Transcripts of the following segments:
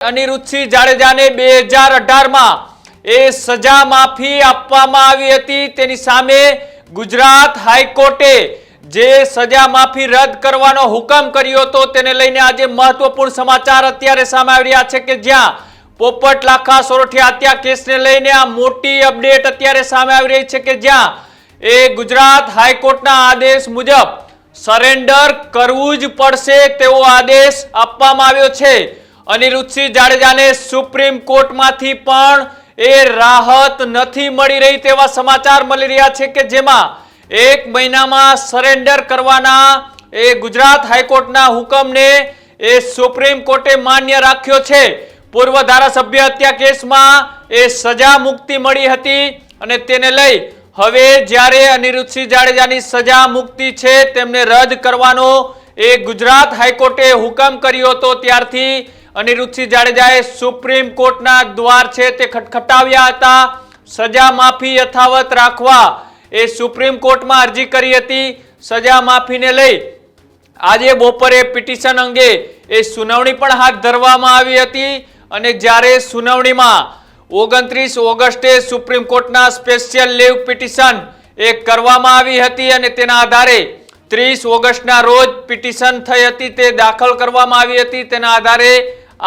અનિરુદ્ધસિંહ જાડેજાને 2018 એ સજા માફી આપવામાં આવી હતી। તેની સામે ગુજરાત હાઈકોર્ટે જે સજા માફી રદ કરવાનો હુકમ કર્યો હતો તેને લઈને આજે મહત્વપૂર્ણ સમાચાર અત્યારે સામે આવી રહ્યા છે કે જ્યાં પોપટ લાખા સોરઠિયા હત્યા કેસને લઈને આ મોટી અપડેટ અત્યારે સામે આવી રહી છે કે જ્યાં એ ગુજરાત હાઈકોર્ટના આદેશ મુજબ સરેન્ડર કરવું જ પડશે તેવો આદેશ આપવામાં આવ્યો છે। અનિરુદ્ધસિંહ જાડેજાને સુપ્રીમ કોર્ટમાંથી પણ એ રાહત નથી મળી રહી તેવા સમાચાર મળી રહ્યા છે કે જેમાં 1 મહિનામાં સરેન્ડર કરવાના એ ગુજરાત હાઈકોર્ટના હુકમને એ સુપ્રીમ કોર્ટે માન્ય રાખ્યો છે। પૂર્વ ધારાસભ્ય હત્યા કેસમાં એ સજા મુક્તિ મળી હતી અને તેને લઈ હવે જ્યારે અનિરુદ્ધસિંહ જાડેજાની સજા મુક્તિ છે તેમને રદ કરવાનો એ ગુજરાત હાઈકોર્ટે હુકમ કર્યો હતો ત્યારથી અનિરુદ્ધસિંહ જાડેજાએ સુપ્રીમ કોર્ટના દ્વાર છે તે ખટખટાવ્યા હતા। સજા માફી યથાવત રાખવા એ સુપ્રીમ કોર્ટમાં અરજી કરી હતી। સજા માફીને લઈ આજે બપોરે પિટિશન અંગે એ સુનાવણી પણ હાથ ધરવામાં આવી હતી અને જ્યારે સુનાવણીમાં 29 ઓગસ્ટે સુપ્રીમ કોર્ટના સ્પેશિયલ લીવ પિટિશન એ કરવામાં આવી હતી અને તેના આધારે 30 ઓગસ્ટના રોજ પિટિશન થઈ હતી તે દાખલ કરવામાં આવી હતી। તેના આધારે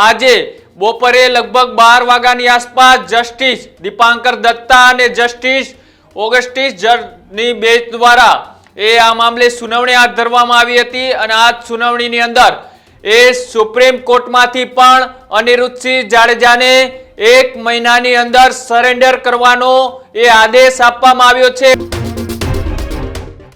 આજે બપોરે લગભગ 12 વાગ્યાની આસપાસ જસ્ટિસ દીપાંકર દત્તા અને જસ્ટિસ ઓગસ્ટિસ જજની બેન્ચ દ્વારા એ આ મામલે સુનાવણી હાથ ધરવામાં આવી હતી અને આ સુનાવણીની અંદર એ સુપ્રીમ કોર્ટમાંથી પણ અનિરુદ્ધસિંહ જાડેજાને 1 મહિનાની અંદર સરેન્ડર કરવાનો એ આદેશ આપવામાં આવ્યો છે।